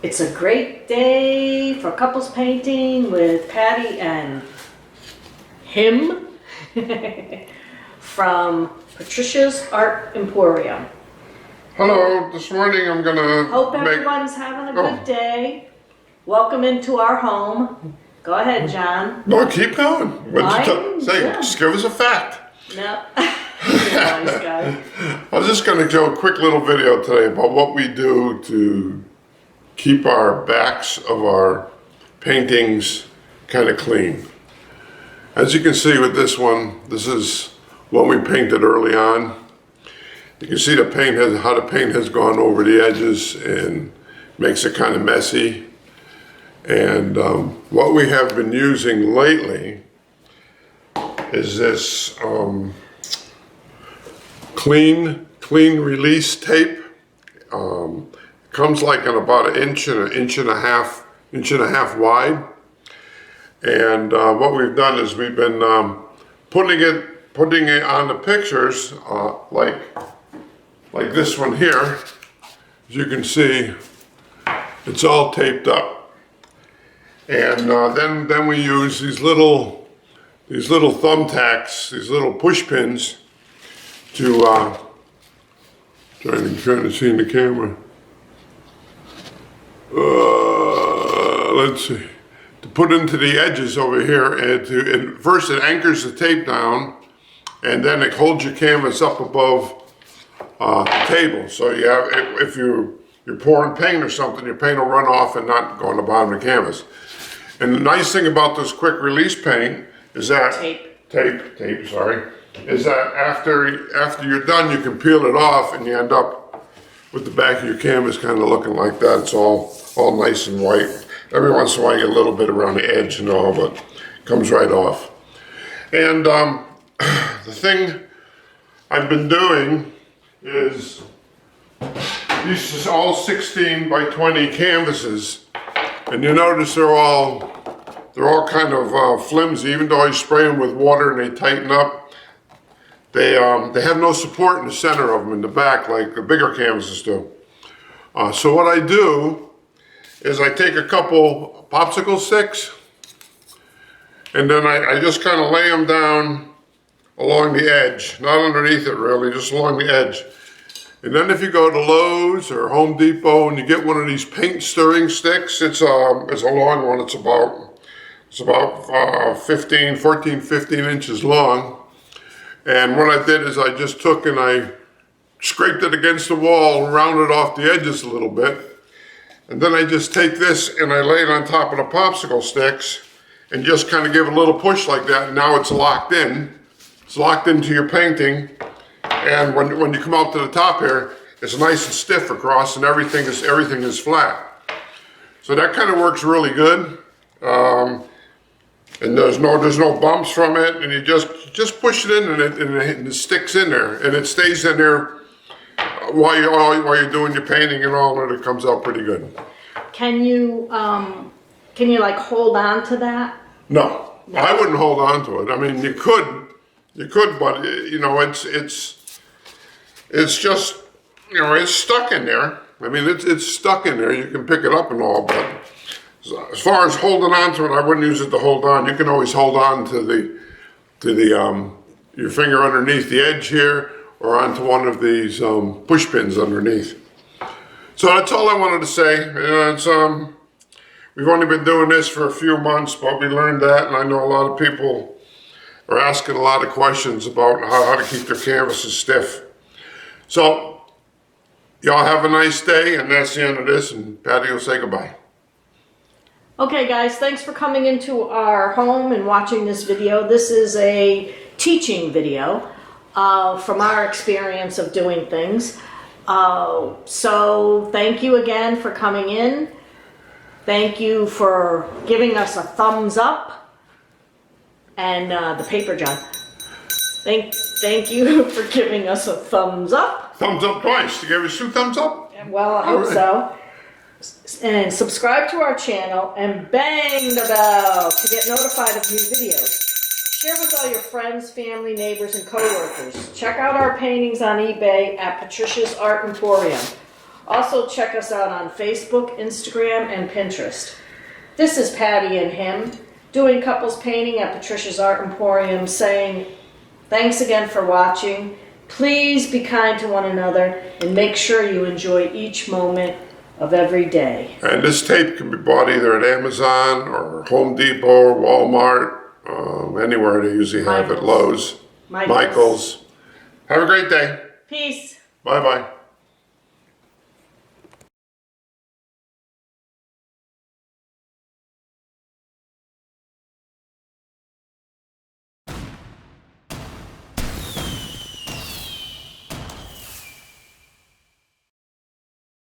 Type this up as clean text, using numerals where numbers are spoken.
It's a great day for couples painting with Patty and him from Patricia's Art Emporium. Hello, this morning I'm gonna Hope everyone's having a good day. Welcome into our home. Go ahead, John. No, keep going. Just give us a fact. No. Nice guy. I was just gonna do a quick little video today about what we do to keep our backs of our paintings kind of clean. As you can see with this one, this is one we painted early on. You can see how the paint has gone over the edges and makes it kind of messy. And what we have been using lately is this clean release tape. Comes like in about an inch and a half wide. And what we've done is we've been putting it on the pictures like this one here. As you can see, it's all taped up. And then we use these little thumbtacks, these little push pins to trying to see in the camera. Let's see. To put into the edges over here, and first it anchors the tape down, and then it holds your canvas up above the table. So you have, if you're pouring paint or something, your paint will run off and not go on the bottom of the canvas. And the nice thing about this quick release paint is that tape, sorry, is that after you're done, you can peel it off, and you end up with the back of your canvas kind of looking like that. It's all nice and white. Every once in a while you get a little bit around the edge and all, but it comes right off. And the thing I've been doing is, these are all 16 by 20 canvases, and you notice they're all kind of flimsy. Even though I spray them with water and they tighten up, they have no support in the center of them in the back like the bigger canvases do. So what I do is I take a couple popsicle sticks, and then I just kind of lay them down along the edge, not underneath it really, just along the edge. And then if you go to Lowe's or Home Depot and you get one of these paint stirring sticks, it's a long one. It's about 14, 15 inches long. And what I did is I just took and I scraped it against the wall and rounded off the edges a little bit. And then I just take this and I lay it on top of the popsicle sticks and just kind of give it a little push like that. And now it's locked in. It's locked into your painting. And when you come out to the top here, it's nice and stiff across, and everything is flat. So that kind of works really good. And there's no bumps from it, and you just push it in, and it sticks in there, and it stays in there while you're doing your painting and all, and it comes out pretty good. Can you like hold on to that? No, I wouldn't hold on to it. I mean, you could, but you know, it's just, you know, it's stuck in there. I mean, it's stuck in there. You can pick it up and all, but as far as holding on to it, I wouldn't use it to hold on. You can always hold on to your finger underneath the edge here, or onto one of these push pins underneath. So that's all I wanted to say. We've only been doing this for a few months, but we learned that, and I know a lot of people are asking a lot of questions about how to keep their canvases stiff. So, y'all have a nice day, and that's the end of this, and Patty will say goodbye. Okay guys, thanks for coming into our home and watching this video. This is a teaching video from our experience of doing things. So thank you again for coming in. Thank you for giving us a thumbs up. And the paper, John. Thank you for giving us a thumbs up. Thumbs up twice. You gave us 2 thumbs up? Well, I hope so. And subscribe to our channel and bang the bell to get notified of new videos. Share with all your friends, family, neighbors, and co-workers. Check out our paintings on eBay at Patricia's Art Emporium. Also check us out on Facebook, Instagram, and Pinterest. This is Patty and him doing couples painting at Patricia's Art Emporium, saying thanks again for watching. Please be kind to one another and make sure you enjoy each moment of every day. And this tape can be bought either at Amazon or Home Depot or Walmart, anywhere they usually have it, Lowe's, Michael's. Have a great day. Peace. Bye-bye.